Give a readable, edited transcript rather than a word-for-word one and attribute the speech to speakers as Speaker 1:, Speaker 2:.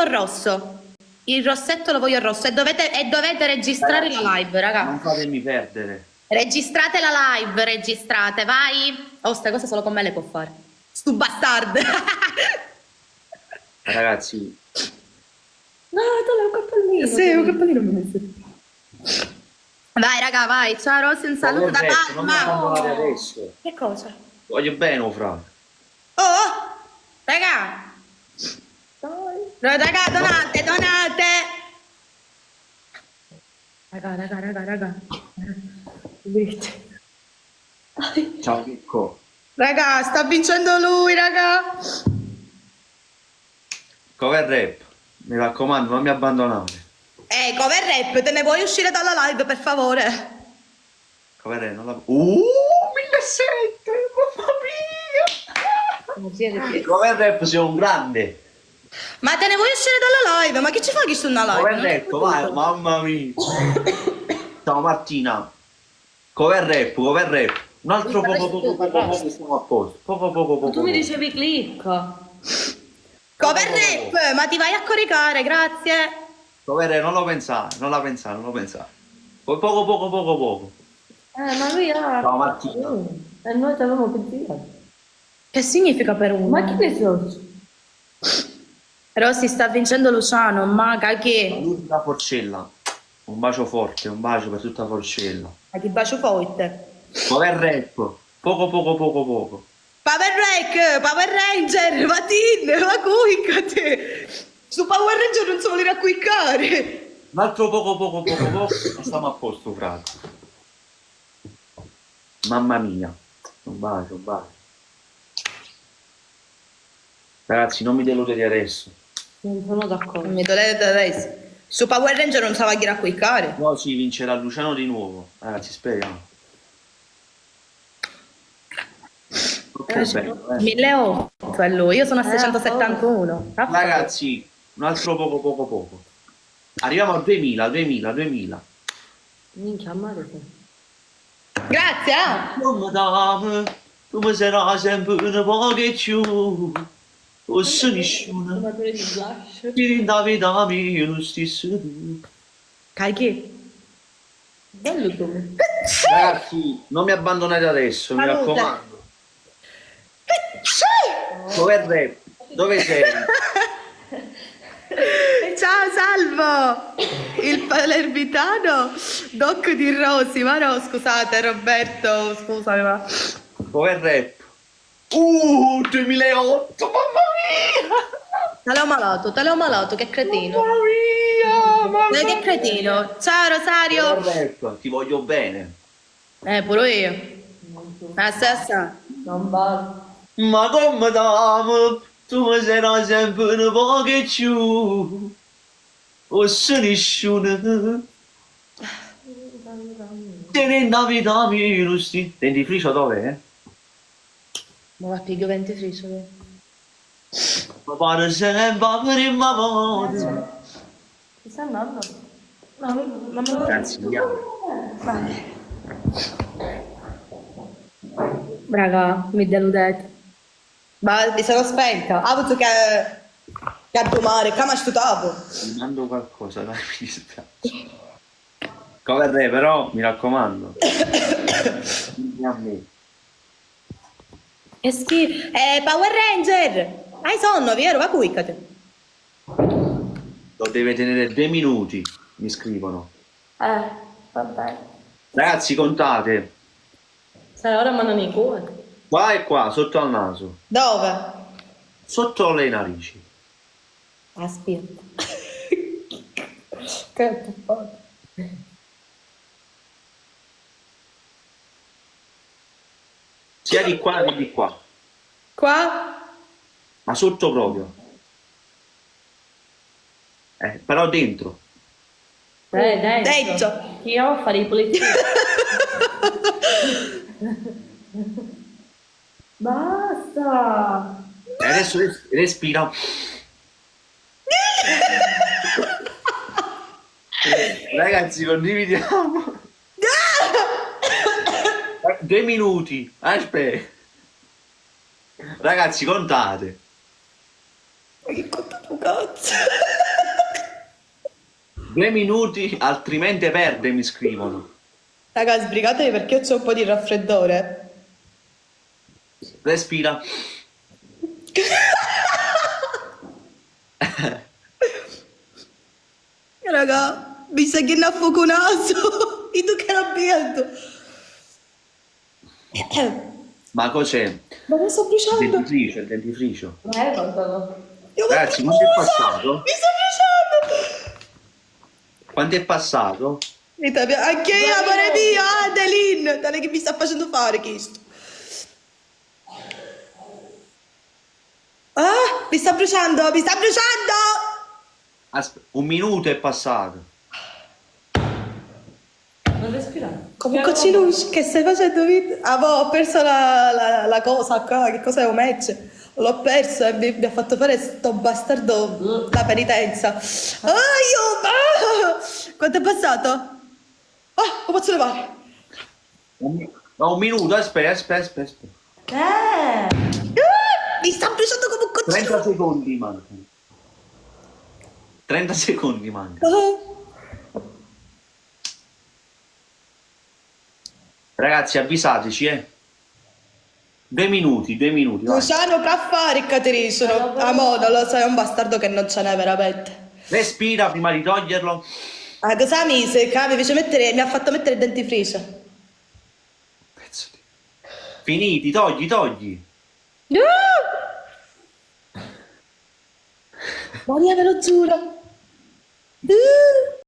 Speaker 1: rossetto rosso. Il rossetto lo voglio rosso e dovete registrare la live, raga.
Speaker 2: Non fatemi perdere.
Speaker 1: Registrate la live, registrate, vai. Oh, sta cosa solo con me le può fare. Stu bastard.
Speaker 2: Ragazzi,
Speaker 3: No, tu l'hai un cappellino.
Speaker 1: Sì, un cappellino mi messo. Vai, raga, vai. Ciao, Rosy, un saluto da
Speaker 2: non mi
Speaker 1: Palma.
Speaker 2: abbandonare adesso.
Speaker 1: Che cosa?
Speaker 2: Voglio bene, oh, fra.
Speaker 1: Oh, raga.
Speaker 3: Dai.
Speaker 1: No, raga, donate, donate. Raga.
Speaker 2: Ciao, Picco.
Speaker 1: Raga, sta vincendo lui, raga.
Speaker 2: Cover rap. Mi raccomando, non mi abbandonare.
Speaker 1: Cover rap, te ne vuoi uscire dalla live, per favore?
Speaker 2: Cover rap, non la... 1700, mamma mia! Cover rap sei un grande.
Speaker 1: Ma te ne vuoi uscire dalla live? Ma che ci fa chi sta una live?
Speaker 2: Cover rap, vai, mamma mia. Ciao Martina. Cover rap, cover rap. Un altro poco stiamo a posto. Poco.
Speaker 3: Tu mi dicevi clicca.
Speaker 1: Cover rap, ma ti vai a coricare, grazie.
Speaker 2: Cover rap, non lo pensare. Poi poco.
Speaker 3: Ma lui ha...
Speaker 2: Ciao Martina.
Speaker 3: E noi ti avevamo pensato.
Speaker 1: Che significa per uno?
Speaker 3: Ma chi ne so?
Speaker 1: Rossi sta vincendo Luciano, ma che?
Speaker 2: Saluti da Forcella. Un bacio forte, un bacio per tutta Forcella.
Speaker 1: Ma ti bacio forte.
Speaker 2: Cover rap. Poco.
Speaker 1: Power Ranger, ma Tin, ma cuiccate. Su Power Ranger non si vuole racquiccare.
Speaker 2: Un altro poco. E stiamo a posto, frate. Mamma mia. Un bacio. Ragazzi, non mi deludete adesso.
Speaker 3: Non sono d'accordo.
Speaker 1: Mi dolete adesso. Su Power Ranger non si va a racquiccare.
Speaker 2: No, sì, vincerà Luciano di nuovo. Ragazzi, speriamo. Bello,
Speaker 1: 1008 è lui, io sono a 671.
Speaker 2: Ragazzi, un altro poco. Arriviamo a 2000.
Speaker 3: Minchia, amare te.
Speaker 1: Grazie.
Speaker 2: Oh, madame, tu mi sarai sempre un po' che più. O se nessuno
Speaker 3: Fumatore di blush.
Speaker 2: ti rindavi mia, lo stesso tu.
Speaker 1: Carichi.
Speaker 3: Bello tu.
Speaker 2: Ragazzi, non mi abbandonate adesso, mi
Speaker 1: Salute.
Speaker 2: raccomando. Cover rap, dove sei?
Speaker 1: Ciao Salvo, il palermitano doc di Rosy, ma no scusate Roberto, scusami ma...
Speaker 2: Cover rap. 2008, mamma mia!
Speaker 1: Te l'ho malato, che cretino.
Speaker 2: Mamma mia!
Speaker 1: Che cretino. Ciao Rosario.
Speaker 2: Cover rap, ti voglio bene.
Speaker 1: Pure io. La stessa.
Speaker 3: Non vale.
Speaker 2: Ma come dame, tu mi sarai sempre un po' che più. O se nessuno ti rindavi mia, lo stesso. Dentifricio dov'è?
Speaker 1: Ma va piglio 20 friso.
Speaker 2: Ma pare sempre per il mamma.
Speaker 3: Ti sta andando?
Speaker 1: No,
Speaker 2: Grazie, andiamo.
Speaker 1: Raga, mi deludete. Ma mi sono spenta. Ha avuto che a domare, come stutato.
Speaker 2: Mi mando qualcosa, dai, mi dispiace. Cover rap, però, mi raccomando. Dimmi a me.
Speaker 1: E schifo. Power Ranger. Hai sonno, vero? Va cuiccate.
Speaker 2: Lo deve tenere 2 minuti, mi scrivono.
Speaker 3: Vabbè.
Speaker 2: Ragazzi, contate.
Speaker 3: Sai, ora mandano i cuori.
Speaker 2: Qua e qua, sotto al naso.
Speaker 1: Dove?
Speaker 2: Sotto le narici.
Speaker 1: Aspetta.
Speaker 3: Che tuppato.
Speaker 2: Sia di qua che di qua.
Speaker 1: Qua?
Speaker 2: Ma sotto proprio. Però dentro.
Speaker 3: Dentro. Io ho a fare i polizia. Basta.
Speaker 2: E adesso respira. Ragazzi, condividiamo. 2 minuti. Aspetta. Ragazzi, contate.
Speaker 1: Ma che contato cazzo?
Speaker 2: 2 minuti, altrimenti perde, mi scrivono.
Speaker 1: Raga, sbrigatevi perché io c'ho un po' di raffreddore.
Speaker 2: Respira.
Speaker 1: Raga, mi sa che ne ha fuoco naso. E tu che l'abbiamo.
Speaker 2: Ma cos'è?
Speaker 1: Ma mi sto bruciando.
Speaker 2: Il dentifricio.
Speaker 3: Non è qualcosa.
Speaker 2: Ragazzi, quanto è passato?
Speaker 1: Mi sto bruciando.
Speaker 2: Quanto è passato?
Speaker 1: Anche io, amore mio, Adeline. Dai che mi sta facendo fare questo. Ah, mi sta bruciando, mi sta bruciando.
Speaker 2: Un minuto è passato.
Speaker 3: Non respirare.
Speaker 1: Comunque Ciluc, che stai facendo? Ah, boh, ho perso la cosa qua, che cos'è un match? L'ho perso e mi ha fatto fare sto bastardo la penitenza. Quanto è passato? Ah, lo posso levare.
Speaker 2: No, un minuto, aspetta.
Speaker 1: Mi sta bruciando come un
Speaker 2: 30
Speaker 1: coccino.
Speaker 2: secondi mancano. 30 secondi mancano.
Speaker 1: Ah.
Speaker 2: Ragazzi, avvisateci, 2 minuti, vai.
Speaker 1: Luciano, che affari, Caterina? Sono... Amo, non lo so, è un bastardo che non ce n'è veramente.
Speaker 2: Respira prima di toglierlo.
Speaker 1: Ah, cosa mi mi ha fatto mettere il dentifricio.
Speaker 2: Pezzo di... Finiti, togli.
Speaker 1: Maria, ve lo giuro.